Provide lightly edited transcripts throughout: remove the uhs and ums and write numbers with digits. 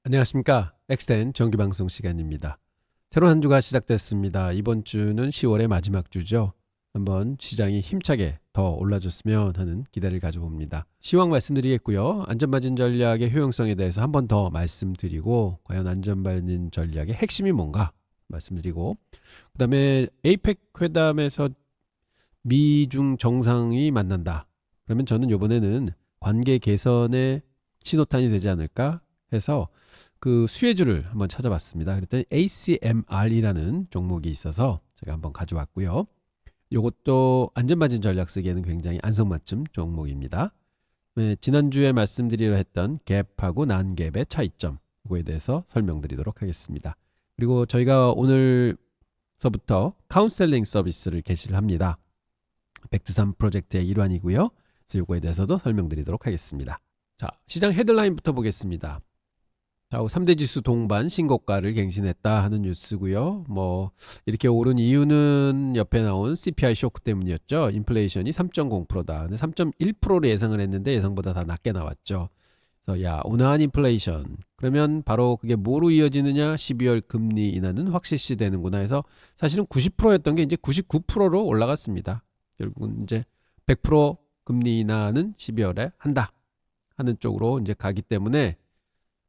안녕하십니까. 엑스텐 정기방송 시간입니다. 새로운 한 주가 시작됐습니다. 이번 주는 10월의 마지막 주죠. 한번 시장이 힘차게 더 올라줬으면 하는 기대를 가져봅니다. 시황 말씀드리겠고요. 안전마진 전략의 효용성에 대해서 한 번 더 말씀드리고 과연 안전마진 전략의 핵심이 뭔가 말씀드리고 그 다음에 에이펙 회담에서 미중 정상이 만난다. 그러면 저는 이번에는 관계 개선의 신호탄이 되지 않을까 해서 그 수혜주를 한번 찾아봤습니다. 그랬더니 ACMR이라는 종목이 있어서 제가 한번 가져왔고요. 이것도 안전마진 전략 쓰기에는 굉장히 안성맞춤 종목입니다. 네, 지난주에 말씀드리려 했던 갭하고 난갭의 차이점 이거에 대해서 설명드리도록 하겠습니다. 그리고 저희가 오늘서부터 카운셀링 서비스를 개시를 합니다. 백두산 프로젝트의 일환이고요. 그래서 이거에 대해서도 설명드리도록 하겠습니다. 자, 시장 헤드라인부터 보겠습니다. 자, 3대 지수 동반 신고가를 갱신했다 하는 뉴스고요. 뭐 이렇게 오른 이유는 옆에 나온 CPI 쇼크 때문이었죠. 인플레이션이 3.0%다. 근데 3.1%를 예상을 했는데 예상보다 다 낮게 나왔죠. 그래서 온화한 인플레이션. 그러면 바로 그게 뭐로 이어지느냐? 12월 금리 인하는 확실시 되는구나 해서 사실은 90%였던 게 이제 99%로 올라갔습니다. 결국은 이제 100% 금리 인하는 12월에 한다 하는 쪽으로 이제 가기 때문에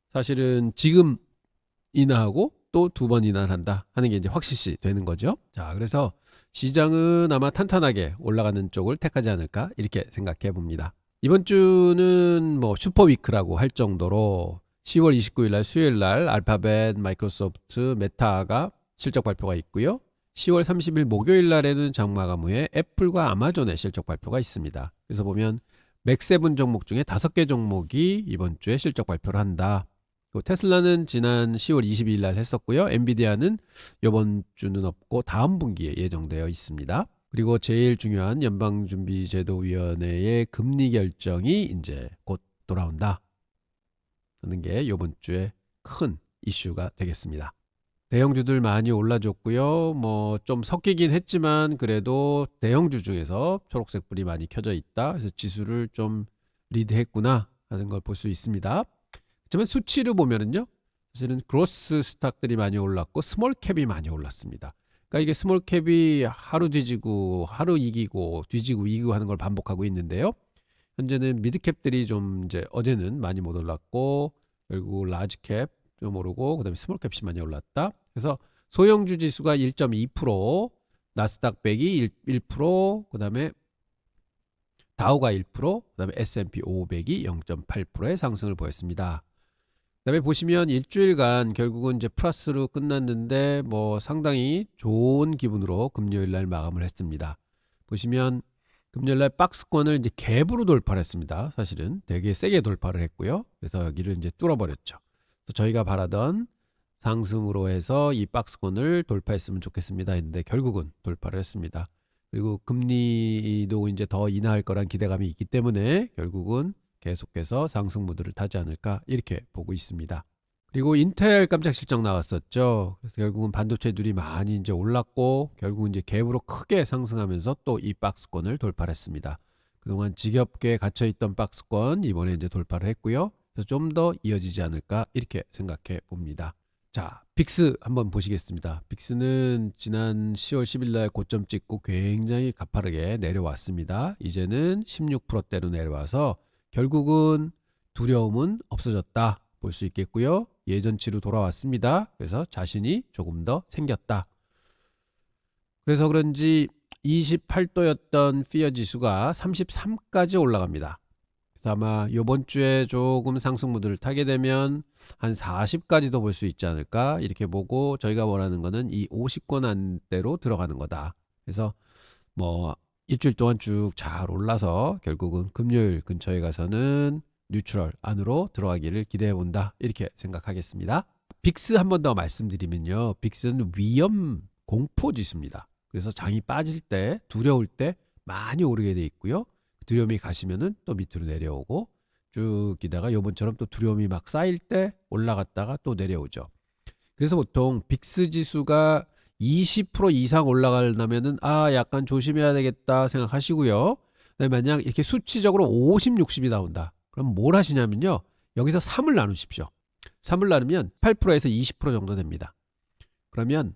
사실은 지금 인하하고 또 두 번 인하를 한다 하는 게 이제 확실시 되는 거죠. 자, 그래서 시장은 아마 탄탄하게 올라가는 쪽을 택하지 않을까 이렇게 생각해 봅니다. 이번 주는 뭐 슈퍼위크라고 할 정도로 10월 29일 날 수요일 날 알파벳, 마이크로소프트, 메타가 실적 발표가 있고요. 10월 30일 목요일 날에는 장마감 후에 애플과 아마존의 실적 발표가 있습니다. 그래서 보면 맥세븐 종목 중에 5개 종목이 이번 주에 실적 발표를 한다. 테슬라는 지난 10월 22일 날 했었고요. 엔비디아는 이번 주는 없고 다음 분기에 예정되어 있습니다. 그리고 제일 중요한 연방준비제도위원회의 금리 결정이 이제 곧 돌아온다 하는 게 이번 주에 큰 이슈가 되겠습니다. 대형주들 많이 올라줬고요. 뭐 좀 섞이긴 했지만 그래도 대형주 중에서 초록색 불이 많이 켜져 있다. 그래서 지수를 좀 리드했구나 하는 걸 볼 수 있습니다. 하지만 수치를 보면은요, 사실은 그로스 스탁들이 많이 올랐고 스몰 캡이 많이 올랐습니다. 그러니까 이게 스몰 캡이 하루 뒤지고 하루 이기고 뒤지고 이기고 하는 걸 반복하고 있는데요. 현재는 미드 캡들이 좀 이제 어제는 많이 못 올랐고 결국 라지 캡 좀 오르고 그다음에 스몰 캡이 많이 올랐다. 그래서 소형주 지수가 1.2%, 나스닥 100이 1%, 그다음에 다우가 1%, 그다음에 S&P 500이 0.8%의 상승을 보였습니다. 그다음에 보시면 일주일간 결국은 이제 플러스로 끝났는데 뭐 상당히 좋은 기분으로 금요일 날 마감을 했습니다. 보시면 금요일 날 박스권을 이제 갭으로 돌파를 했습니다. 사실은 되게 세게 돌파를 했고요. 그래서 여기를 이제 뚫어버렸죠. 그래서 저희가 바라던 상승으로 해서 이 박스권을 돌파했으면 좋겠습니다 했는데 결국은 돌파를 했습니다. 그리고 금리도 이제 더 인하할 거란 기대감이 있기 때문에 결국은 계속해서 상승 무드를 타지 않을까 이렇게 보고 있습니다. 그리고 인텔 깜짝 실적 나왔었죠. 그래서 결국은 반도체들이 많이 이제 올랐고 결국은 이제 갭으로 크게 상승하면서 또 이 박스권을 돌파를 했습니다. 그동안 지겹게 갇혀있던 박스권 이번에 이제 돌파를 했고요. 그래서 좀 더 이어지지 않을까 이렇게 생각해 봅니다. 자, 빅스 한번 보시겠습니다. 빅스는 지난 10월 10일 날 고점 찍고 굉장히 가파르게 내려왔습니다. 이제는 16%대로 내려와서 결국은 두려움은 없어졌다 볼 수 있겠고요. 예전치로 돌아왔습니다. 그래서 자신이 조금 더 생겼다. 그래서 그런지 28도였던 피어 지수가 33까지 올라갑니다. 그래서 아마 이번 주에 조금 상승 무드를 타게 되면 한 40까지도 볼 수 있지 않을까 이렇게 보고 저희가 원하는 거는 이 50권 안대로 들어가는 거다. 그래서 뭐 일주일 동안 쭉 잘 올라서 결국은 금요일 근처에 가서는 뉴트럴 안으로 들어가기를 기대해 본다 이렇게 생각하겠습니다. 빅스 한 번 더 말씀드리면요, 빅스는 위험 공포 지수입니다. 그래서 장이 빠질 때 두려울 때 많이 오르게 돼 있고요. 두려움이 가시면은 또 밑으로 내려오고 쭉 기다가 요번처럼 또 두려움이 막 쌓일 때 올라갔다가 또 내려오죠. 그래서 보통 빅스 지수가 20% 이상 올라가려면은 약간 조심해야 되겠다 생각하시고요. 만약 이렇게 수치적으로 50, 60이 나온다. 그럼 뭘 하시냐면요. 여기서 3을 나누십시오. 3을 나누면 8%에서 20% 정도 됩니다. 그러면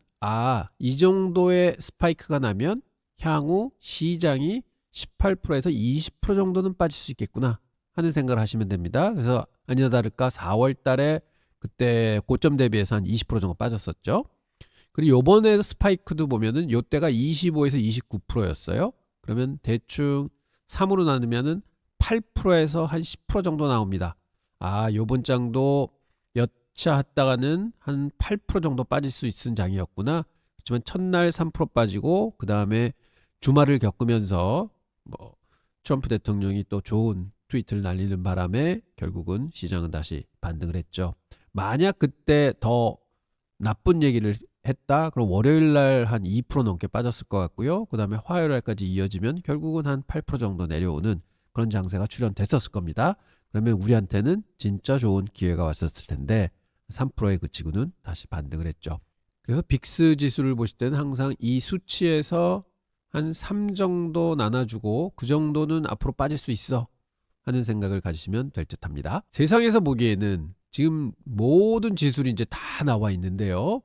이 정도의 스파이크가 나면 향후 시장이 18%에서 20% 정도는 빠질 수 있겠구나 하는 생각을 하시면 됩니다. 그래서 아니나 다를까 4월 달에 그때 고점 대비해서 한 20% 정도 빠졌었죠. 그리고 요번에 스파이크도 보면은 요때가 25에서 29%였어요. 그러면 대충 3으로 나누면은 8%에서 한 10% 정도 나옵니다. 요번 장도 여차했다가는 한 8% 정도 빠질 수 있는 장이었구나. 그렇지만 첫날 3% 빠지고 그 다음에 주말을 겪으면서 트럼프 대통령이 또 좋은 트위트를 날리는 바람에 결국은 시장은 다시 반등을 했죠. 만약 그때 더 나쁜 얘기를 했다 그럼 월요일날 한 2% 넘게 빠졌을 것 같고요. 그 다음에 화요일날까지 이어지면 결국은 한 8% 정도 내려오는 그런 장세가 출현됐었을 겁니다. 그러면 우리한테는 진짜 좋은 기회가 왔었을 텐데 3%에 그치고는 다시 반등을 했죠. 그래서 빅스 지수를 보실 때는 항상 이 수치에서 한 3 정도 나눠주고 그 정도는 앞으로 빠질 수 있어 하는 생각을 가지시면 될 듯 합니다. 세상에서 보기에는 지금 모든 지수들이 이제 다 나와 있는데요.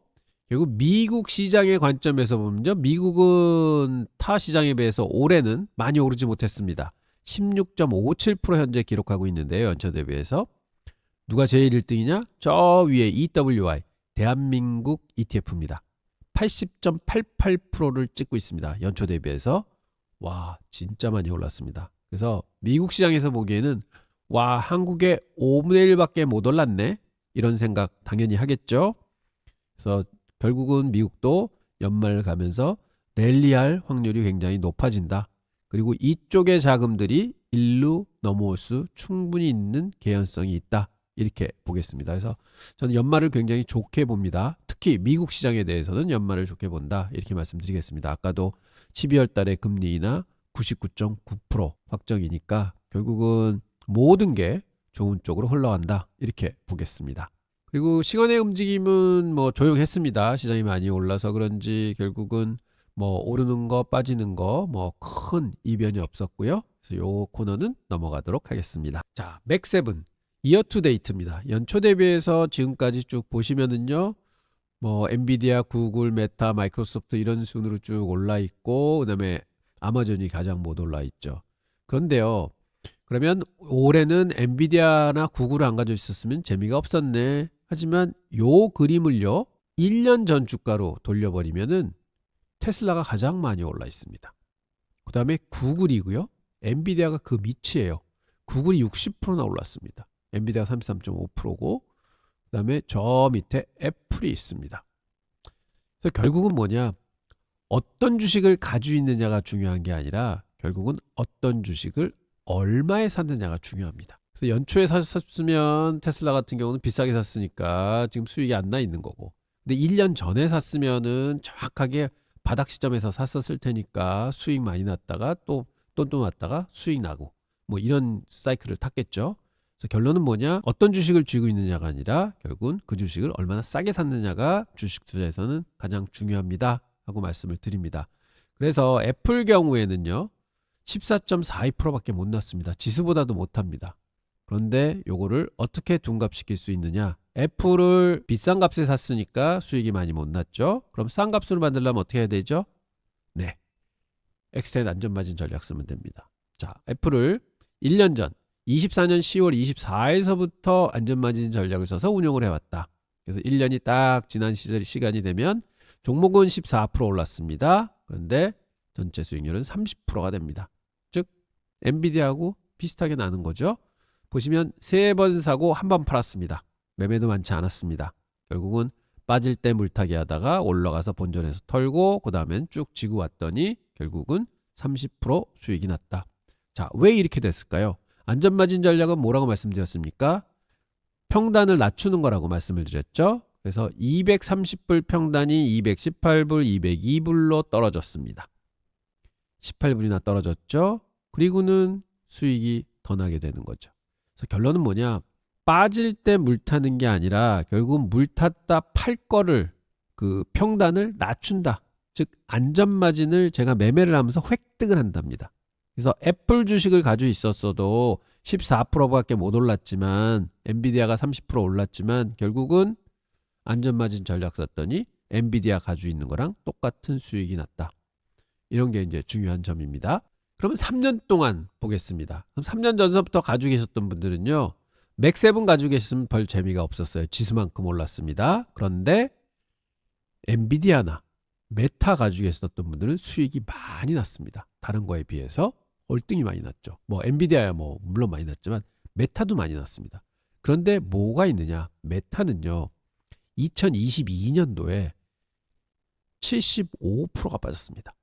결국 미국 시장의 관점에서 보면요. 미국은 타 시장에 비해서 올해는 많이 오르지 못했습니다. 16.57% 현재 기록하고 있는데요. 연초 대비해서. 누가 제일 1등이냐? 저 위에 EWI, 대한민국 ETF입니다. 80.88%를 찍고 있습니다. 연초 대비해서. 와, 진짜 많이 올랐습니다. 그래서 미국 시장에서 보기에는 한국의 5분의 1밖에 못 올랐네. 이런 생각 당연히 하겠죠. 그래서 결국은 미국도 연말 가면서 랠리할 확률이 굉장히 높아진다. 그리고 이쪽의 자금들이 일루 넘어올 수 충분히 있는 개연성이 있다. 이렇게 보겠습니다. 그래서 저는 연말을 굉장히 좋게 봅니다. 특히 미국 시장에 대해서는 연말을 좋게 본다. 이렇게 말씀드리겠습니다. 아까도 12월 달에 금리 인하 99.9% 확정이니까 결국은 모든 게 좋은 쪽으로 흘러간다. 이렇게 보겠습니다. 그리고 시간의 움직임은 조용했습니다. 시장이 많이 올라서 그런지 결국은 오르는 거 빠지는 거 큰 이변이 없었고요. 그래서 요 코너는 넘어가도록 하겠습니다. 자, 맥세븐 이어 투 데이트입니다. 연초 대비해서 지금까지 쭉 보시면은요. 엔비디아, 구글, 메타, 마이크로소프트 이런 순으로 쭉 올라 있고 그다음에 아마존이 가장 못 올라 있죠. 그런데요. 그러면 올해는 엔비디아나 구글을 안 가지고 있었으면 재미가 없었네. 하지만 요 그림을요. 1년 전 주가로 돌려버리면은 테슬라가 가장 많이 올라 있습니다. 그 다음에 구글이고요. 엔비디아가 그 밑이에요. 구글이 60%나 올랐습니다. 엔비디아가 33.5%고 그 다음에 저 밑에 애플이 있습니다. 그래서 결국은 뭐냐? 어떤 주식을 가지고 있느냐가 중요한 게 아니라 결국은 어떤 주식을 얼마에 샀느냐가 중요합니다. 그래서 연초에 샀으면 테슬라 같은 경우는 비싸게 샀으니까 지금 수익이 안 나 있는 거고 근데 1년 전에 샀으면은 정확하게 바닥 시점에서 샀었을 테니까 수익 많이 났다가 또 났다가 수익 나고 이런 사이클을 탔겠죠. 그래서 결론은 뭐냐? 어떤 주식을 쥐고 있느냐가 아니라 결국은 그 주식을 얼마나 싸게 샀느냐가 주식 투자에서는 가장 중요합니다 하고 말씀을 드립니다. 그래서 애플 경우에는요. 14.42%밖에 못 났습니다. 지수보다도 못합니다. 그런데 요거를 어떻게 둔갑시킬 수 있느냐? 애플을 비싼 값에 샀으니까 수익이 많이 못 났죠. 그럼 싼 값으로 만들려면 어떻게 해야 되죠? 네, 엑스텐 안전마진 전략 쓰면 됩니다. 자, 애플을 1년 전 24년 10월 24일서부터 안전마진 전략을 써서 운용을 해왔다. 그래서 1년이 딱 지난 시간이 되면 종목은 14% 올랐습니다. 그런데 전체 수익률은 30%가 됩니다. 즉 엔비디아하고 비슷하게 나는 거죠. 보시면 3번 사고 1번 팔았습니다. 매매도 많지 않았습니다. 결국은 빠질 때 물타기 하다가 올라가서 본전에서 털고 그 다음엔 쭉 지고 왔더니 결국은 30% 수익이 났다. 자, 왜 이렇게 됐을까요? 안전마진 전략은 뭐라고 말씀드렸습니까? 평단을 낮추는 거라고 말씀을 드렸죠. 그래서 230불 평단이 218불, 202불로 떨어졌습니다. 18불이나 떨어졌죠. 그리고는 수익이 더 나게 되는 거죠. 그래서 결론은 뭐냐? 빠질 때 물 타는 게 아니라 결국 물 탔다 팔 거를 그 평단을 낮춘다. 즉 안전마진을 제가 매매를 하면서 획득을 한답니다. 그래서 애플 주식을 가지고 있었어도 14%밖에 못 올랐지만 엔비디아가 30% 올랐지만 결국은 안전마진 전략 썼더니 엔비디아 가지고 있는 거랑 똑같은 수익이 났다. 이런 게 이제 중요한 점입니다. 그러면 3년 동안 보겠습니다. 그럼 3년 전서부터 가지고 계셨던 분들은요. 맥7 가지고 계셨으면 별 재미가 없었어요. 지수만큼 올랐습니다. 그런데 엔비디아나 메타 가지고 계셨던 분들은 수익이 많이 났습니다. 다른 거에 비해서 월등히 많이 났죠. 뭐 엔비디아야 뭐 물론 많이 났지만 메타도 많이 났습니다. 그런데 뭐가 있느냐? 메타는요. 2022년도에 75%가 빠졌습니다.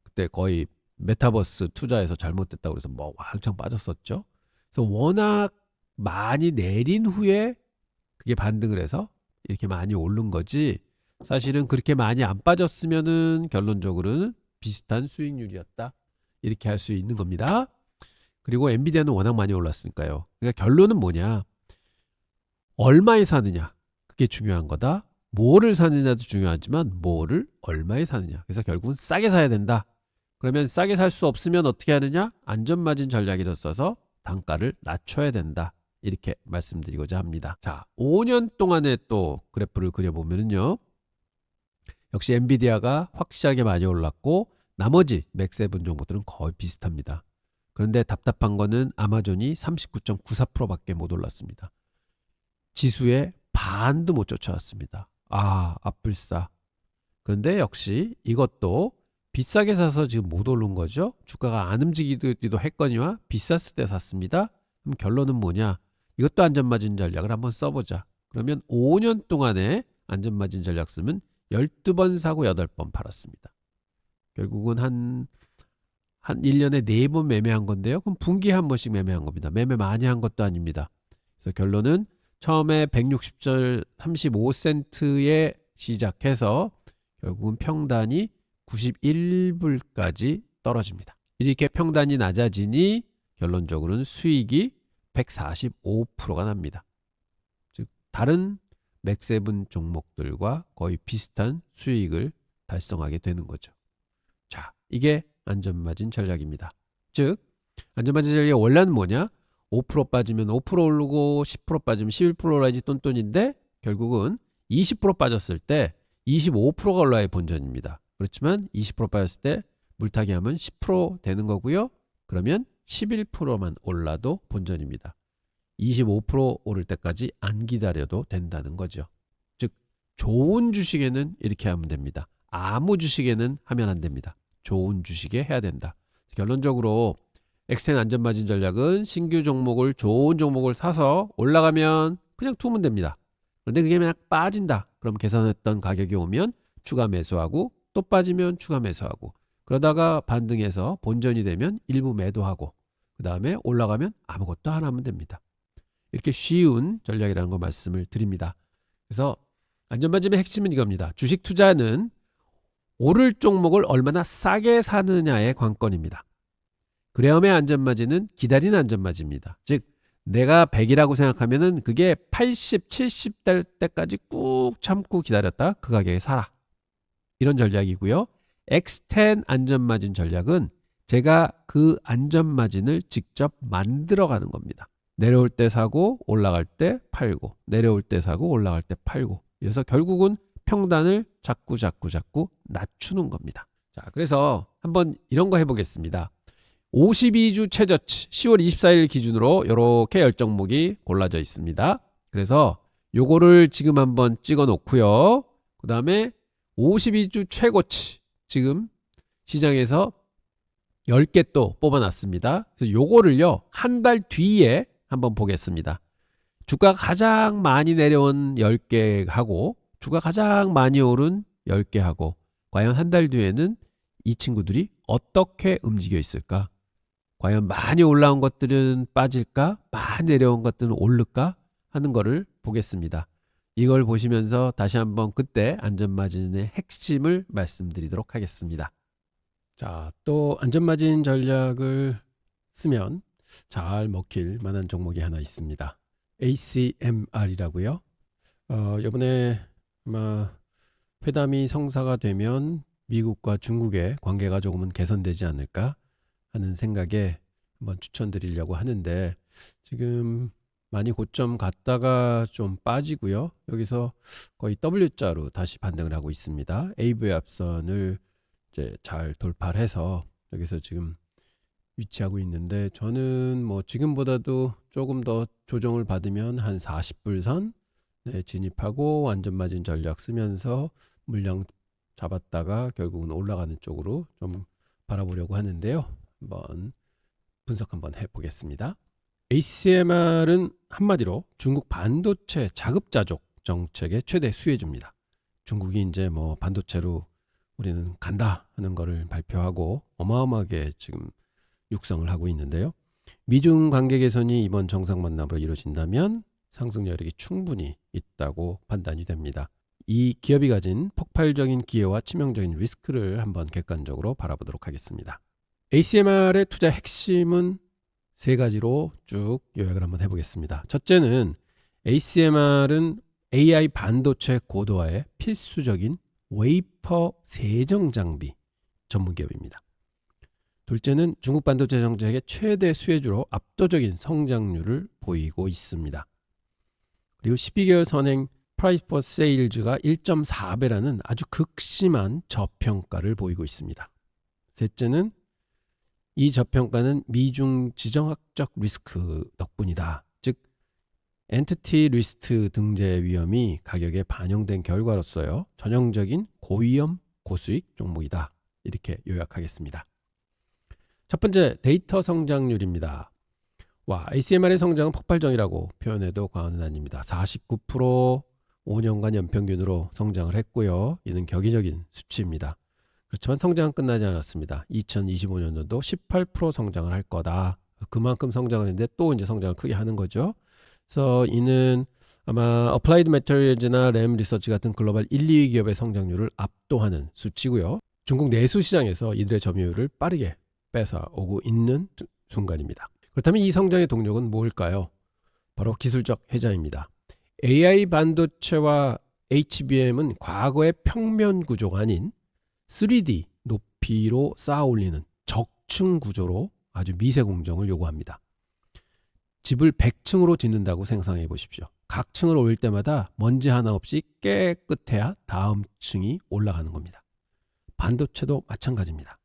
그때 거의 메타버스 투자해서 잘못됐다고 그래서 뭐 왕창 빠졌었죠. 그래서 워낙 많이 내린 후에 그게 반등을 해서 이렇게 많이 오른 거지. 사실은 그렇게 많이 안 빠졌으면은 결론적으로는 비슷한 수익률이었다. 이렇게 할 수 있는 겁니다. 그리고 엔비디아는 워낙 많이 올랐으니까요. 그러니까 결론은 뭐냐? 얼마에 사느냐? 그게 중요한 거다. 뭐를 사느냐도 중요하지만 뭐를 얼마에 사느냐. 그래서 결국은 싸게 사야 된다. 그러면 싸게 살 수 없으면 어떻게 하느냐? 안전마진 전략을 써서 단가를 낮춰야 된다. 이렇게 말씀드리고자 합니다. 자, 5년 동안의 또 그래프를 그려보면요. 역시 엔비디아가 확실하게 많이 올랐고 나머지 맥7 종목들은 거의 비슷합니다. 그런데 답답한 거는 아마존이 39.94%밖에 못 올랐습니다. 지수의 반도 못 쫓아왔습니다. 아, 아뿔싸. 그런데 역시 이것도 비싸게 사서 지금 못 오른 거죠. 주가가 안 움직이기도 했거니와 비쌌을 때 샀습니다. 그럼 결론은 뭐냐? 이것도 안전마진 전략을 한번 써보자. 그러면 5년 동안에 안전마진 전략 쓰면 12번 사고 8번 팔았습니다. 결국은 한 1년에 4번 매매한 건데요. 그럼 분기에 한 번씩 매매한 겁니다. 매매 많이 한 것도 아닙니다. 그래서 결론은 처음에 160절 35센트에 시작해서 결국은 평단이 91불까지 떨어집니다. 이렇게 평단이 낮아지니 결론적으로는 수익이 145%가 납니다. 즉 다른 맥7 종목들과 거의 비슷한 수익을 달성하게 되는 거죠. 자, 이게 안전마진 전략입니다. 즉 안전마진 전략의 원래는 뭐냐? 5% 빠지면 5% 오르고 10% 빠지면 11% 올라야지 똔똔인데 결국은 20% 빠졌을 때 25%가 올라야 본전입니다. 그렇지만 20% 빠졌을 때 물타기 하면 10% 되는 거고요. 그러면 11%만 올라도 본전입니다. 25% 오를 때까지 안 기다려도 된다는 거죠. 즉 좋은 주식에는 이렇게 하면 됩니다. 아무 주식에는 하면 안 됩니다. 좋은 주식에 해야 된다. 결론적으로 엑센 안전마진 전략은 신규 종목을 좋은 종목을 사서 올라가면 그냥 투면 됩니다. 그런데 그게 그냥 빠진다. 그럼 계산했던 가격이 오면 추가 매수하고 또 빠지면 추가 매수하고 그러다가 반등해서 본전이 되면 일부 매도하고 그 다음에 올라가면 아무것도 안 하면 됩니다. 이렇게 쉬운 전략이라는 거 말씀을 드립니다. 그래서 안전마진의 핵심은 이겁니다. 주식 투자는 오를 종목을 얼마나 싸게 사느냐의 관건입니다. 그레엄의 안전마진은 기다리는 안전마진입니다. 즉 내가 100이라고 생각하면은 그게 80, 70 될 때까지 꾹 참고 기다렸다 그 가격에 사라. 이런 전략이고요. X10 안전마진 전략은 제가 그 안전마진을 직접 만들어가는 겁니다. 내려올 때 사고 올라갈 때 팔고 내려올 때 사고 올라갈 때 팔고 그래서 결국은 평단을 자꾸 낮추는 겁니다. 자, 그래서 한번 이런 거 해보겠습니다. 52주 최저치 10월 24일 기준으로 이렇게 10종목이 골라져 있습니다. 그래서 요거를 지금 한번 찍어 놓고요. 그 다음에 52주 최고치 지금 시장에서 10개 또 뽑아놨습니다. 그래서 요거를요 한 달 뒤에 한번 보겠습니다. 주가 가장 많이 내려온 10개 하고 주가 가장 많이 오른 10개 하고 과연 한 달 뒤에는 이 친구들이 어떻게 움직여 있을까? 과연 많이 올라온 것들은 빠질까? 많이 내려온 것들은 오를까? 하는 거를 보겠습니다. 이걸 보시면서 다시 한번 그때 안전마진의 핵심을 말씀드리도록 하겠습니다. 자, 또 안전마진 전략을 쓰면 잘 먹힐 만한 종목이 하나 있습니다. ACMR이라고요. 이번에 아마 회담이 성사가 되면 미국과 중국의 관계가 조금은 개선되지 않을까 하는 생각에 한번 추천드리려고 하는데 지금 많이 고점 갔다가 좀 빠지고요. 여기서 거의 W자로 다시 반등을 하고 있습니다. AV 앞선을 이제 잘 돌파를 해서 여기서 지금 위치하고 있는데 저는 뭐 지금보다도 조금 더 조정을 받으면 한 40불 선 진입하고 완전 마진 전략 쓰면서 물량 잡았다가 결국은 올라가는 쪽으로 좀 바라보려고 하는데요. 한번 분석 한번 해보겠습니다. ACMR은 한마디로 중국 반도체 자급자족 정책의 최대 수혜주입니다. 중국이 이제 뭐 반도체로 우리는 간다 하는 거를 발표하고 어마어마하게 지금 육성을 하고 있는데요. 미중 관계 개선이 이번 정상 만남으로 이루어진다면 상승 여력이 충분히 있다고 판단이 됩니다. 이 기업이 가진 폭발적인 기회와 치명적인 리스크를 한번 객관적으로 바라보도록 하겠습니다. ACMR의 투자 핵심은 세 가지로 쭉 요약을 한번 해보겠습니다. 첫째는 ACMR은 AI 반도체 고도화의 필수적인 웨이퍼 세정 장비 전문 기업입니다. 둘째는 중국 반도체 정책의 최대 수혜주로 압도적인 성장률을 보이고 있습니다. 그리고 12개월 선행 프라이스 퍼 세일즈가 1.4배라는 아주 극심한 저평가를 보이고 있습니다. 셋째는 이 저평가는 미중 지정학적 리스크 덕분이다. 즉 엔티티 리스트 등재 위험이 가격에 반영된 결과로서요. 전형적인 고위험 고수익 종목이다. 이렇게 요약하겠습니다. 첫 번째 데이터 성장률입니다. ACMR의 성장은 폭발적이라고 표현해도 과언은 아닙니다. 49% 5년간 연평균으로 성장을 했고요. 이는 격의적인 수치입니다. 그렇지만 성장은 끝나지 않았습니다. 2025년도도 18% 성장을 할 거다. 그만큼 성장을 했는데 또 이제 성장을 크게 하는 거죠. 그래서 이는 아마 어플라이드 매터리얼즈나 램 리서치 같은 글로벌 1, 2위 기업의 성장률을 압도하는 수치고요. 중국 내수 시장에서 이들의 점유율을 빠르게 뺏어오고 있는 순간입니다. 그렇다면 이 성장의 동력은 뭘까요? 바로 기술적 해자입니다. AI 반도체와 HBM은 과거의 평면 구조가 아닌 3D 높이로 쌓아 올리는 적층 구조로 아주 미세 공정을 요구합니다. 집을 100층으로 짓는다고 생각해 보십시오. 각 층을 올릴 때마다 먼지 하나 없이 깨끗해야 다음 층이 올라가는 겁니다. 반도체도 마찬가지입니다.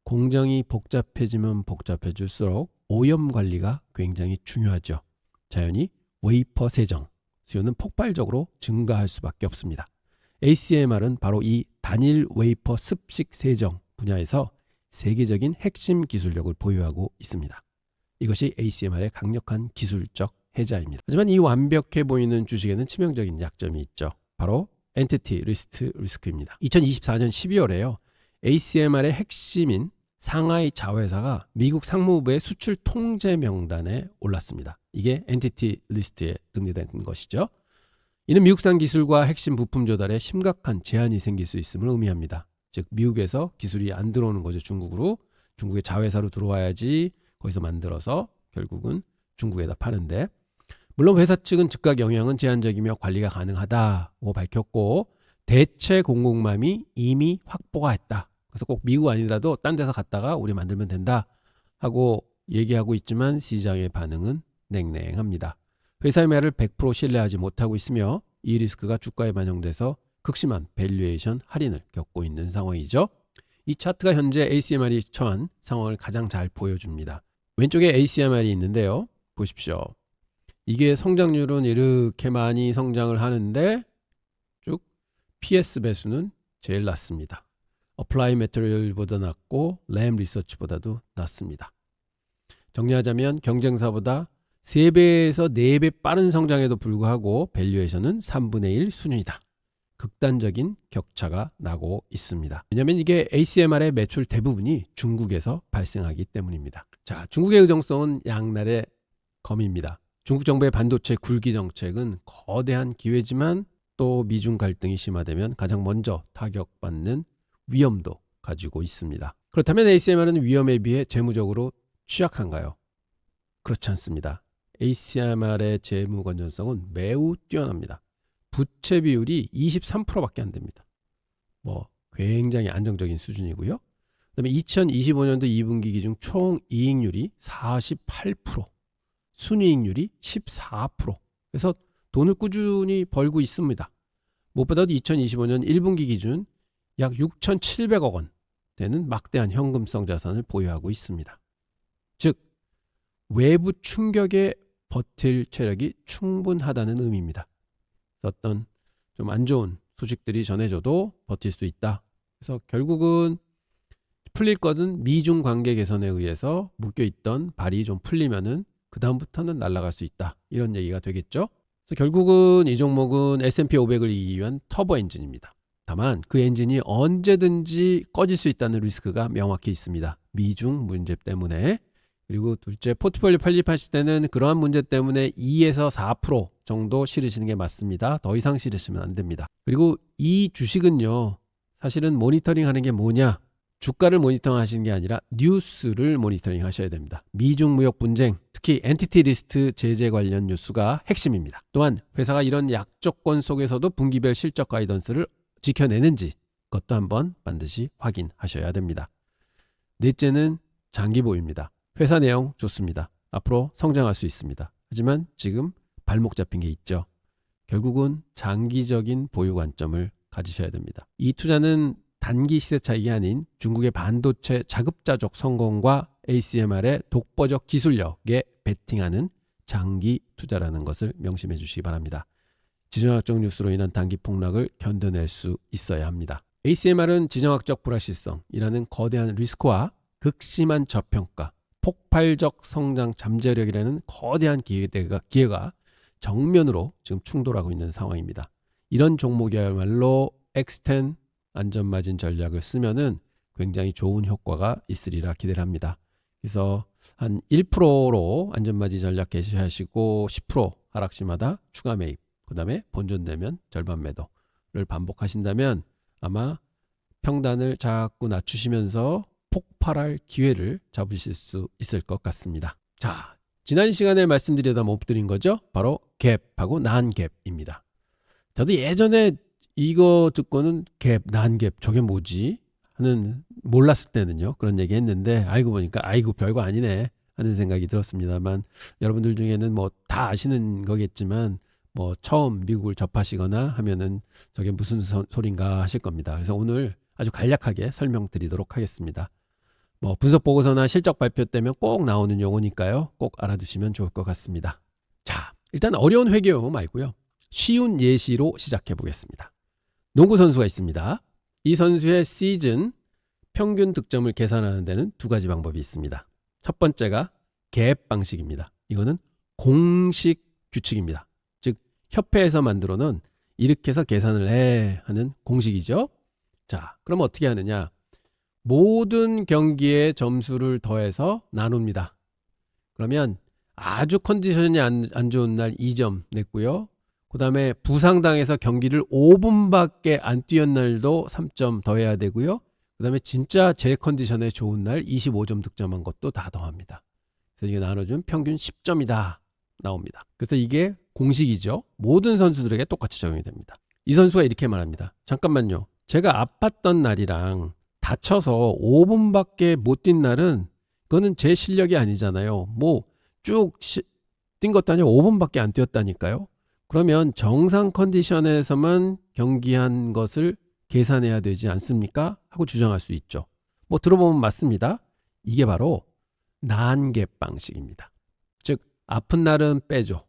공정이 복잡해지면 복잡해질수록 오염 관리가 굉장히 중요하죠. 자연히 웨이퍼 세정 수요는 폭발적으로 증가할 수밖에 없습니다. ACMR은 바로 이 단일 웨이퍼 습식 세정 분야에서 세계적인 핵심 기술력을 보유하고 있습니다. 이것이 ACMR의 강력한 기술적 해자입니다. 하지만 이 완벽해 보이는 주식에는 치명적인 약점이 있죠. 바로 엔티티 리스크입니다. 2024년 12월에요. ACMR의 핵심인 상하이 자회사가 미국 상무부의 수출 통제 명단에 올랐습니다. 이게 엔티티 리스트에 등재된 것이죠. 이는 미국산 기술과 핵심 부품 조달에 심각한 제한이 생길 수 있음을 의미합니다. 즉 미국에서 기술이 안 들어오는 거죠. 중국으로. 중국의 자회사로 들어와야지 거기서 만들어서 결국은 중국에다 파는데 물론 회사 측은 즉각 영향은 제한적이며 관리가 가능하다고 밝혔고 대체 공급망이 이미 확보가 했다. 그래서 꼭 미국 아니더라도 딴 데서 갔다가 우리 만들면 된다 하고 얘기하고 있지만 시장의 반응은 냉랭합니다. 회사의 말을 100% 신뢰하지 못하고 있으며 이 리스크가 주가에 반영돼서 극심한 밸류에이션 할인을 겪고 있는 상황이죠. 이 차트가 현재 ACMR이 처한 상황을 가장 잘 보여줍니다. 왼쪽에 ACMR이 있는데요. 보십시오. 이게 성장률은 이렇게 많이 성장을 하는데 쭉 PS 배수는 제일 낮습니다. 어플라이 매터리얼보다 낮고 램 리서치보다도 낮습니다. 정리하자면 경쟁사보다 3배에서 4배 빠른 성장에도 불구하고 밸류에이션은 3분의 1 수준이다. 극단적인 격차가 나고 있습니다. 왜냐하면 이게 ACMR의 매출 대부분이 중국에서 발생하기 때문입니다. 자, 중국의 의정성은 양날의 검입니다. 중국 정부의 반도체 굴기 정책은 거대한 기회지만 또 미중 갈등이 심화되면 가장 먼저 타격받는 위험도 가지고 있습니다. 그렇다면 ACMR은 위험에 비해 재무적으로 취약한가요? 그렇지 않습니다. ACMR의 재무 건전성은 매우 뛰어납니다. 부채 비율이 23%밖에 안 됩니다. 굉장히 안정적인 수준이고요. 그다음에 2025년도 2분기 기준 총 이익률이 48%, 순이익률이 14%. 그래서 돈을 꾸준히 벌고 있습니다. 무엇보다도 2025년 1분기 기준 약 6,700억 원 되는 막대한 현금성 자산을 보유하고 있습니다. 즉 외부 충격에 버틸 체력이 충분하다는 의미입니다. 어떤 좀 안 좋은 소식들이 전해져도 버틸 수 있다. 그래서 결국은 풀릴 것은 미중 관계 개선에 의해서 묶여있던 발이 좀 풀리면은 그 다음부터는 날아갈 수 있다. 이런 얘기가 되겠죠. 그래서 결국은 이 종목은 S&P 500을 이기기 위한 터보 엔진입니다. 다만 그 엔진이 언제든지 꺼질 수 있다는 리스크가 명확히 있습니다. 미중 문제 때문에. 그리고 둘째, 포트폴리오 편입하실 때는 그러한 문제 때문에 2에서 4% 정도 실으시는 게 맞습니다. 더 이상 실으시면 안 됩니다. 그리고 이 주식은요, 사실은 모니터링 하는 게 뭐냐? 주가를 모니터링 하시는 게 아니라 뉴스를 모니터링 하셔야 됩니다. 미중 무역 분쟁, 특히 엔티티 리스트 제재 관련 뉴스가 핵심입니다. 또한 회사가 이런 약조건 속에서도 분기별 실적 가이던스를 지켜내는지 그것도 한번 반드시 확인하셔야 됩니다. 넷째는 장기 보유입니다. 회사 내용 좋습니다. 앞으로 성장할 수 있습니다. 하지만 지금 발목 잡힌 게 있죠. 결국은 장기적인 보유 관점을 가지셔야 됩니다. 이 투자는 단기 시세 차익이 아닌 중국의 반도체 자급자족 성공과 ASMR의 독보적 기술력에 베팅하는 장기 투자라는 것을 명심해 주시기 바랍니다. 지정학적 뉴스로 인한 단기 폭락을 견뎌낼 수 있어야 합니다. ASMR은 지정학적 불확실성이라는 거대한 리스크와 극심한 저평가, 폭발적 성장 잠재력이라는 거대한 기회가 정면으로 지금 충돌하고 있는 상황입니다. 이런 종목이야말로 X10 안전마진 전략을 쓰면은 굉장히 좋은 효과가 있으리라 기대를 합니다. 그래서 한 1%로 안전마진 전략 개시하시고 10% 하락시마다 추가 매입, 그 다음에 본전되면 절반 매도를 반복하신다면 아마 평단을 자꾸 낮추시면서 폭발할 기회를 잡으실 수 있을 것 같습니다. 자, 지난 시간에 말씀드리다 못 드린 거죠. 바로 갭하고 난갭입니다. 저도 예전에 이거 듣고는 갭, 난갭 저게 뭐지? 하는 몰랐을 때는요. 그런 얘기 했는데 알고 보니까 아이고 별거 아니네 하는 생각이 들었습니다만 여러분들 중에는 뭐 다 아시는 거겠지만 뭐 처음 미국을 접하시거나 하면은 저게 무슨 소린가 하실 겁니다. 그래서 오늘 아주 간략하게 설명드리도록 하겠습니다. 뭐 분석 보고서나 실적 발표 때면 꼭 나오는 용어니까요. 꼭 알아두시면 좋을 것 같습니다. 자, 일단 어려운 회계 용어 말고요. 쉬운 예시로 시작해 보겠습니다. 농구 선수가 있습니다. 이 선수의 시즌 평균 득점을 계산하는 데는 두 가지 방법이 있습니다. 첫 번째가 갭 방식입니다. 이거는 공식 규칙입니다. 즉 협회에서 만들어 놓은 이렇게 해서 계산을 해 하는 공식이죠. 자, 그럼 어떻게 하느냐? 모든 경기의 점수를 더해서 나눕니다. 그러면 아주 컨디션이 안 좋은 날 2점 냈고요. 그 다음에 부상당해서 경기를 5분밖에 안 뛰었 날도 3점 더해야 되고요. 그 다음에 진짜 제 컨디션에 좋은 날 25점 득점한 것도 다 더합니다. 그래서 이게 나눠주면 평균 10점이다 나옵니다. 그래서 이게 공식이죠. 모든 선수들에게 똑같이 적용이 됩니다. 이 선수가 이렇게 말합니다. 잠깐만요. 제가 아팠던 날이랑 다쳐서 5분밖에 못 뛴 날은 그거는 제 실력이 아니잖아요. 뭐 쭉 뛴 것도 아니고 5분밖에 안 뛰었다니까요. 그러면 정상 컨디션에서만 경기한 것을 계산해야 되지 않습니까? 하고 주장할 수 있죠. 뭐 들어보면 맞습니다. 이게 바로 난갭 방식입니다. 즉 아픈 날은 빼줘.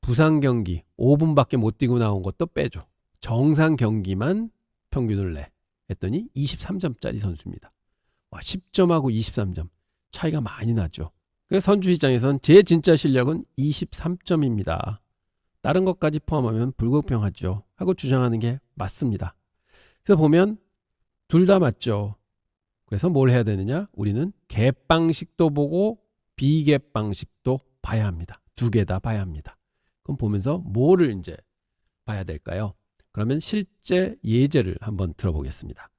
부상 경기 5분밖에 못 뛰고 나온 것도 빼줘. 정상 경기만 평균을 내. 했더니 23점짜리 선수입니다. 와, 10점하고 23점 차이가 많이 나죠. 그래서 선수 입장에선 제 진짜 실력은 23점입니다. 다른 것까지 포함하면 불공평하죠. 하고 주장하는 게 맞습니다. 그래서 보면 둘 다 맞죠. 그래서 뭘 해야 되느냐? 우리는 갭 방식도 보고 비갭 방식도 봐야 합니다. 두 개 다 봐야 합니다. 그럼 보면서 뭐를 이제 봐야 될까요? 그러면 실제 예제를 한번 들어보겠습니다.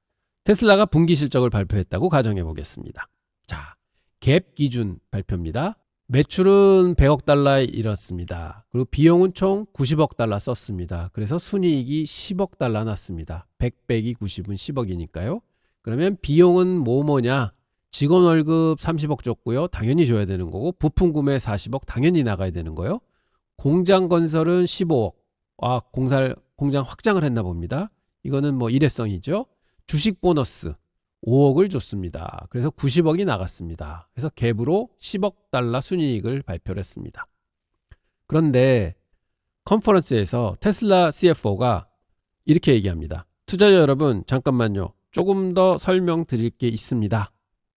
테슬라가 분기 실적을 발표했다고 가정해 보겠습니다. 자, 갭 기준 발표입니다. 매출은 100억 달러에 이뤘습니다. 그리고 비용은 총 90억 달러 썼습니다. 그래서 순이익이 10억 달러 났습니다. 100 빼기 90은 10억이니까요. 그러면 비용은 뭐냐? 직원 월급 30억 줬고요. 당연히 줘야 되는 거고, 부품 구매 40억 당연히 나가야 되는 거예요. 공장 건설은 15억. 공장 확장을 했나 봅니다. 이거는 뭐 일회성이죠. 주식 보너스 5억을 줬습니다. 그래서 90억이 나갔습니다. 그래서 갭으로 10억 달러 순이익을 발표를 했습니다. 그런데 컨퍼런스에서 테슬라 CFO가 이렇게 얘기합니다. 투자자 여러분, 잠깐만요. 조금 더 설명드릴 게 있습니다.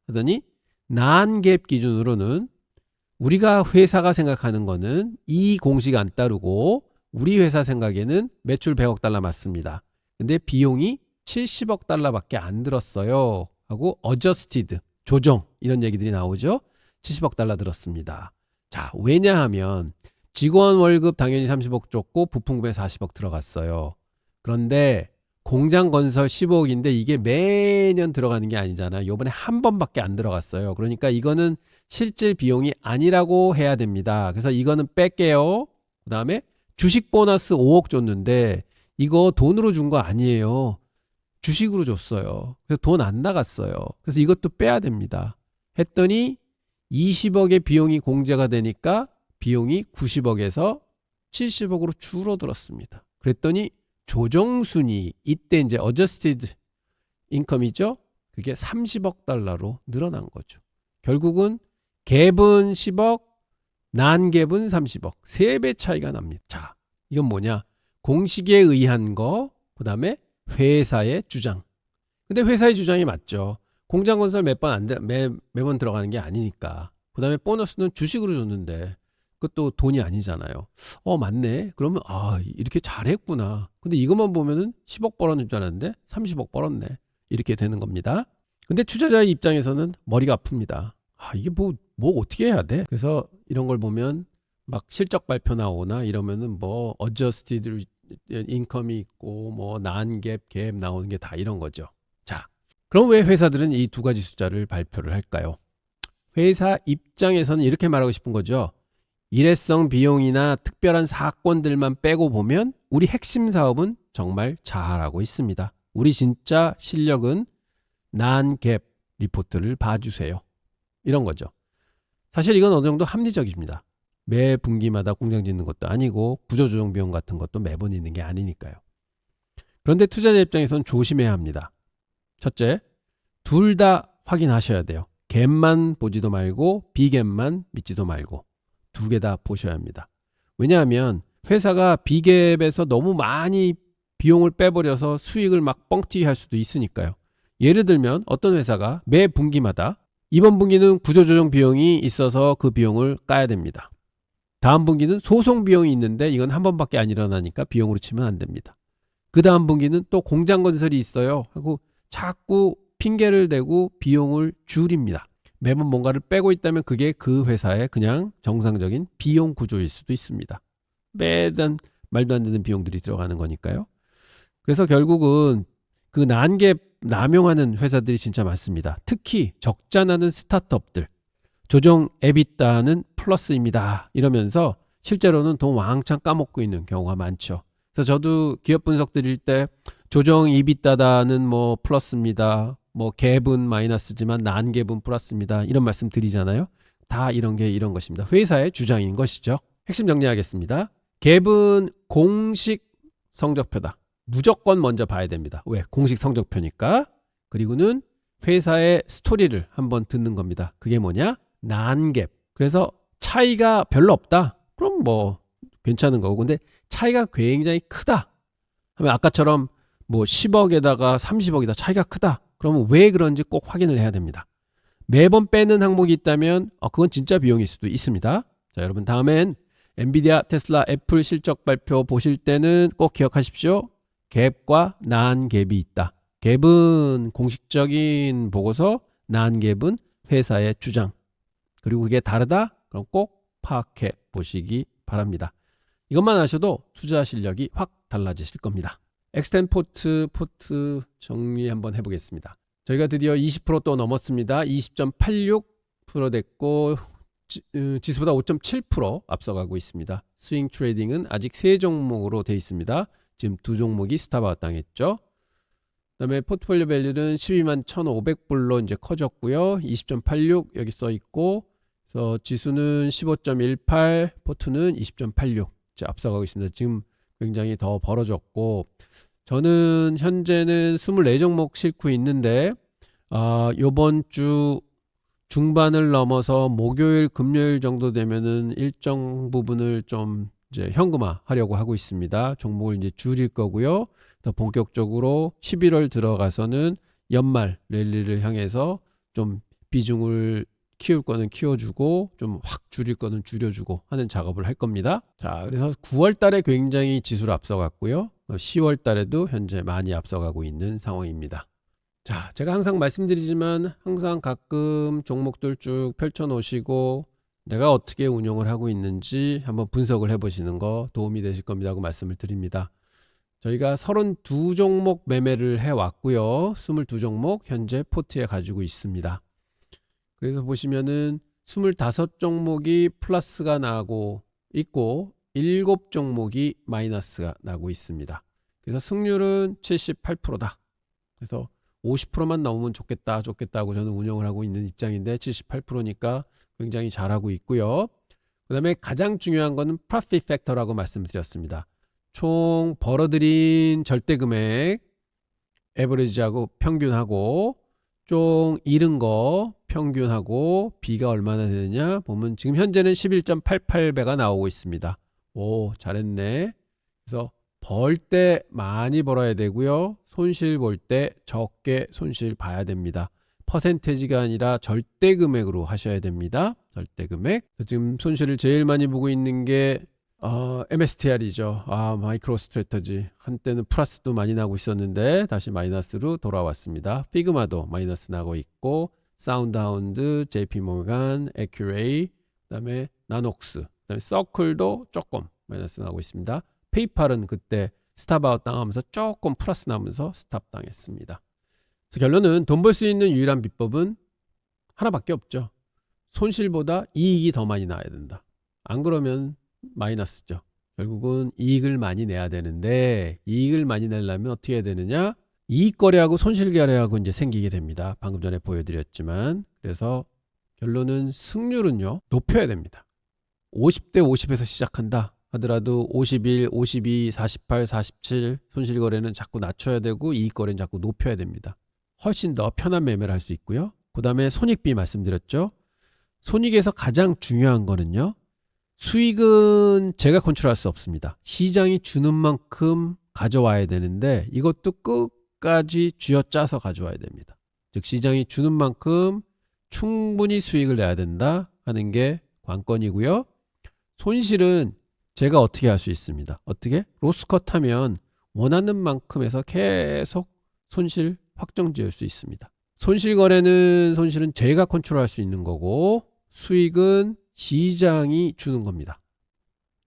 하더니 난갭 기준으로는 우리가 회사가 생각하는 거는 이 공식 안 따르고 우리 회사 생각에는 매출 100억 달러 맞습니다. 근데 비용이 70억 달러밖에 안 들었어요. 하고 adjusted, 조정 이런 얘기들이 나오죠. 70억 달러 들었습니다. 자, 왜냐하면 직원 월급 당연히 30억 줬고 부품 구매 40억 들어갔어요. 그런데 공장 건설 15억인데 이게 매년 들어가는 게 아니잖아요. 요번에 한 번밖에 안 들어갔어요. 그러니까 이거는 실질 비용이 아니라고 해야 됩니다. 그래서 이거는 뺄게요. 그 다음에 주식 보너스 5억 줬는데 이거 돈으로 준 거 아니에요. 주식으로 줬어요. 그래서 돈 안 나갔어요. 그래서 이것도 빼야 됩니다. 했더니 20억의 비용이 공제가 되니까 비용이 90억에서 70억으로 줄어들었습니다. 그랬더니 조정순이 이때 이제 adjusted income이죠. 그게 30억 달러로 늘어난 거죠. 결국은 갭은 10억, 난갭은 30억. 3배 차이가 납니다. 자, 이건 뭐냐? 공식에 의한 거, 그 다음에 회사의 주장. 근데 회사의 주장이 맞죠. 공장 건설 매번 들어가는 게 아니니까. 그 다음에 보너스는 주식으로 줬는데 그것도 돈이 아니잖아요. 맞네. 그러면 이렇게 잘했구나. 근데 이것만 보면은 10억 벌었는 줄 알았는데 30억 벌었네. 이렇게 되는 겁니다. 근데 투자자의 입장에서는 머리가 아픕니다. 이게 뭐 어떻게 해야 돼? 그래서 이런 걸 보면 막 실적 발표 나오나 이러면은 뭐 adjusted income이 있고 뭐 난갭, 갭 나오는 게 다 이런 거죠. 자, 그럼 왜 회사들은 이 두 가지 숫자를 발표를 할까요? 회사 입장에서는 이렇게 말하고 싶은 거죠. 일회성 비용이나 특별한 사건들만 빼고 보면 우리 핵심 사업은 정말 잘하고 있습니다. 우리 진짜 실력은 난갭 리포트를 봐주세요. 이런 거죠. 사실 이건 어느 정도 합리적입니다. 매 분기마다 공장 짓는 것도 아니고 구조조정 비용 같은 것도 매번 있는 게 아니니까요. 그런데 투자자 입장에서는 조심해야 합니다. 첫째, 둘 다 확인하셔야 돼요. 갭만 보지도 말고 비갭만 믿지도 말고 두 개 다 보셔야 합니다. 왜냐하면 회사가 비갭에서 너무 많이 비용을 빼버려서 수익을 막 뻥튀기 할 수도 있으니까요. 예를 들면 어떤 회사가 매 분기마다 이번 분기는 구조조정 비용이 있어서 그 비용을 까야 됩니다. 다음 분기는 소송 비용이 있는데 이건 한 번밖에 안 일어나니까 비용으로 치면 안 됩니다. 그 다음 분기는 또 공장 건설이 있어요 하고 자꾸 핑계를 대고 비용을 줄입니다. 매번 뭔가를 빼고 있다면 그게 그 회사의 그냥 정상적인 비용 구조일 수도 있습니다. 매단 말도 안 되는 비용들이 들어가는 거니까요. 그래서 결국은 그 난갭 남용하는 회사들이 진짜 많습니다. 특히 적자 나는 스타트업들. 조정 에비타는 플러스입니다. 이러면서 실제로는 돈 왕창 까먹고 있는 경우가 많죠. 그래서 저도 기업 분석 드릴 때 조정 이비타다는 뭐 플러스입니다. 뭐 갭은 마이너스지만 난갭은 플러스입니다. 이런 말씀 드리잖아요. 다 이런 것입니다. 회사의 주장인 것이죠. 핵심 정리하겠습니다. 갭은 공식 성적표다. 무조건 먼저 봐야 됩니다. 왜? 공식 성적표니까. 그리고는 회사의 스토리를 한번 듣는 겁니다. 그게 뭐냐? 난갭. 그래서 차이가 별로 없다. 그럼 뭐 괜찮은 거고. 근데 차이가 굉장히 크다. 하면 아까처럼 뭐 10억에다가 30억이다. 차이가 크다. 그러면 왜 그런지 꼭 확인을 해야 됩니다. 매번 빼는 항목이 있다면 그건 진짜 비용일 수도 있습니다. 자, 여러분 다음엔 엔비디아, 테슬라, 애플 실적 발표 보실 때는 꼭 기억하십시오. 갭과 난갭이 있다. 갭은 공식적인 보고서, 난갭은 회사의 주장. 그리고 그게 다르다? 그럼 꼭 파악해 보시기 바랍니다. 이것만 아셔도 투자 실력이 확 달라지실 겁니다. 엑스텐 포트 정리 한번 해보겠습니다. 저희가 드디어 20% 또 넘었습니다. 20.86% 됐고 지수보다 5.7% 앞서가고 있습니다. 스윙 트레이딩은 아직 3종목으로 되어 있습니다. 지금 2종목이 스탑아웃 당했죠. 그다음에 포트폴리오 밸류는 12만 1,500불로 이제 커졌고요. 20.86 여기 써 있고, 그래서 지수는 15.18, 포트는 20.86 앞서가고 있습니다. 지금 굉장히 더 벌어졌고, 저는 현재는 24종목 싣고 있는데, 요번 주 중반을 넘어서 목요일, 금요일 정도 되면은 일정 부분을 좀 이제 현금화 하려고 하고 있습니다. 종목을 이제 줄일 거고요. 더 본격적으로 11월 들어가서는 연말 랠리를 향해서 좀 비중을 키울 거는 키워주고 좀 확 줄일 거는 줄여주고 하는 작업을 할 겁니다. 자, 그래서 9월 달에 굉장히 지수를 앞서갔고요. 10월 달에도 현재 많이 앞서가고 있는 상황입니다. 자, 제가 항상 말씀드리지만 항상 가끔 종목들 쭉 펼쳐 놓으시고 내가 어떻게 운용을 하고 있는지 한번 분석을 해 보시는 거 도움이 되실 겁니다 하고 말씀을 드립니다. 저희가 32종목 매매를 해 왔고요. 22종목 현재 포트에 가지고 있습니다. 그래서 보시면은 25종목이 플러스가 나고 있고 7종목이 마이너스가 나고 있습니다. 그래서 승률은 78%다. 그래서 50%만 나오면 좋겠다 하고 저는 운영을 하고 있는 입장인데 78%니까 굉장히 잘하고 있고요. 그 다음에 가장 중요한 거는 profit factor라고 말씀드렸습니다. 총 벌어들인 절대금액 에버리지하고 평균하고 총 잃은 거 평균하고 B가 얼마나 되느냐 보면 지금 현재는 11.88배가 나오고 있습니다. 오, 잘했네. 그래서 벌 때 많이 벌어야 되고요. 손실 볼 때 적게 손실 봐야 됩니다. 퍼센테지가 아니라 절대 금액으로 하셔야 됩니다. 절대 금액. 지금 손실을 제일 많이 보고 있는 게 MSTR이죠. 마이크로 스트래터지. 한때는 플러스도 많이 나고 있었는데 다시 마이너스로 돌아왔습니다. 피그마도 마이너스 나고 있고 사운드하운드, JP모간, 에큐레이, 그다음에 나녹스, 그다음에 서클도 조금 마이너스 나고 있습니다. 페이팔은 그때 스탑아웃 당하면서 조금 플러스 나면서 스탑 당했습니다. 그래서 결론은 돈 벌 수 있는 유일한 비법은 하나밖에 없죠. 손실보다 이익이 더 많이 나야 된다. 안 그러면 마이너스죠. 결국은 이익을 많이 내야 되는데 이익을 많이 내려면 어떻게 해야 되느냐? 이익 거래하고 손실 거래하고 이제 생기게 됩니다. 방금 전에 보여드렸지만 그래서 결론은 승률은요 높여야 됩니다. 50대 50에서 시작한다 하더라도 51, 52, 48, 47 손실 거래는 자꾸 낮춰야 되고 이익 거래는 자꾸 높여야 됩니다. 훨씬 더 편한 매매를 할 수 있고요. 그 다음에 손익비 말씀드렸죠. 손익에서 가장 중요한 거는요. 수익은 제가 컨트롤할 수 없습니다. 시장이 주는 만큼 가져와야 되는데 이것도 끝까지 쥐어짜서 가져와야 됩니다. 즉 시장이 주는 만큼 충분히 수익을 내야 된다 하는 게 관건이고요. 손실은 제가 어떻게 할 수 있습니다. 어떻게? 로스컷 하면 원하는 만큼에서 계속 손실 확정 지을 수 있습니다. 손실 거래는 손실은 제가 컨트롤할 수 있는 거고 수익은 시장이 주는 겁니다.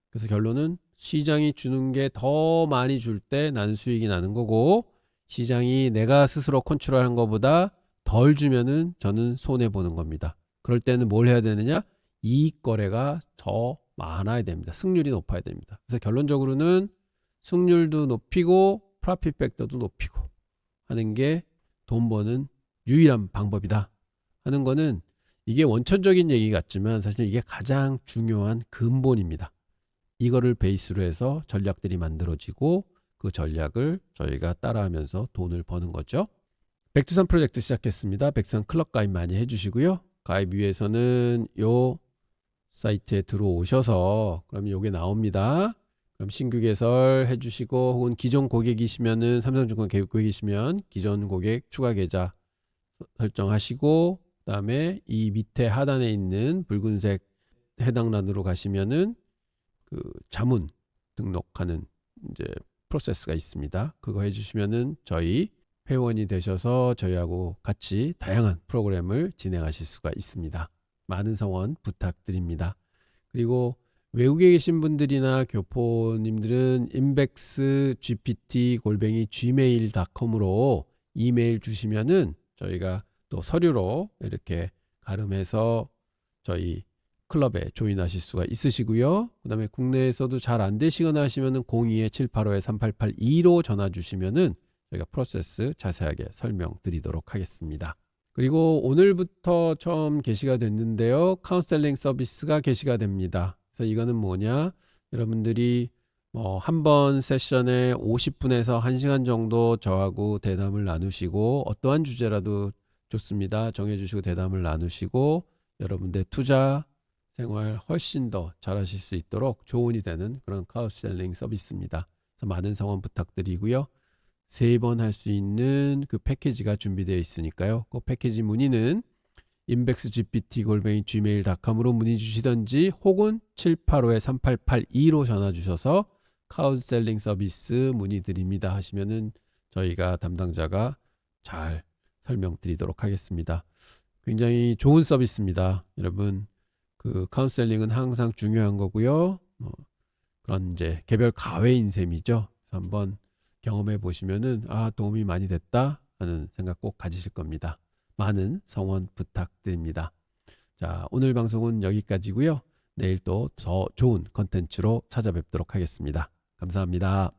그래서 결론은 시장이 주는 게 더 많이 줄 때 나는 수익이 나는 거고 시장이 내가 스스로 컨트롤하는 것보다 덜 주면은 저는 손해 보는 겁니다. 그럴 때는 뭘 해야 되느냐? 이익 거래가 더 많아야 됩니다. 승률이 높아야 됩니다. 그래서 결론적으로는 승률도 높이고 프로핏 팩터도 높이고 하는 게 돈 버는 유일한 방법이다 하는 거는 이게 원천적인 얘기 같지만 사실 이게 가장 중요한 근본입니다. 이거를 베이스로 해서 전략들이 만들어지고 그 전략을 저희가 따라하면서 돈을 버는 거죠. 백두산 프로젝트 시작했습니다. 백두산 클럽 가입 많이 해주시고요. 가입 위해서는 요 사이트에 들어오셔서 그럼 요게 나옵니다. 그럼 신규 개설 해주시고 혹은 기존 고객이시면은 삼성증권 고객이시면 기존 고객 추가 계좌 설정하시고 그다음에 이 밑에 하단에 있는 붉은색 해당란으로 가시면은 그 자문 등록하는 이제 프로세스가 있습니다. 그거 해주시면은 저희 회원이 되셔서 저희하고 같이 다양한 프로그램을 진행하실 수가 있습니다. 많은 성원 부탁드립니다. 그리고 외국에 계신 분들이나 교포님들은 inbexgpt@gmail.com으로 이메일 주시면은 저희가 또 서류로 이렇게 가름해서 저희 클럽에 조인하실 수가 있으시고요. 그 다음에 국내에서도 잘 안 되시거나 하시면은 02-785-3882로 전화 주시면은 저희가 프로세스 자세하게 설명드리도록 하겠습니다. 그리고 오늘부터 처음 게시가 됐는데요. 카운셀링 서비스가 게시가 됩니다. 그래서 이거는 뭐냐? 여러분들이 한 번 세션에 50분에서 1시간 정도 저하고 대담을 나누시고 어떠한 주제라도 좋습니다. 정해주시고 대담을 나누시고 여러분들 투자 생활 훨씬 더 잘하실 수 있도록 조언이 되는 그런 카운셀링 서비스입니다. 그래서 많은 성원 부탁드리고요. 3번 할 수 있는 그 패키지가 준비되어 있으니까요. 그 패키지 문의는 inbexgpt@gmail.com으로 문의 주시던지 혹은 785-3882로 전화 주셔서 카운셀링 서비스 문의 드립니다 하시면은 저희가 담당자가 잘 설명드리도록 하겠습니다. 굉장히 좋은 서비스입니다. 여러분 그 카운셀링은 항상 중요한 거고요. 그런 이제 개별 가외인 셈이죠. 그래서 한번 경험해 보시면은 도움이 많이 됐다 하는 생각 꼭 가지실 겁니다. 많은 성원 부탁드립니다. 자, 오늘 방송은 여기까지고요. 내일 또 더 좋은 컨텐츠로 찾아뵙도록 하겠습니다. 감사합니다.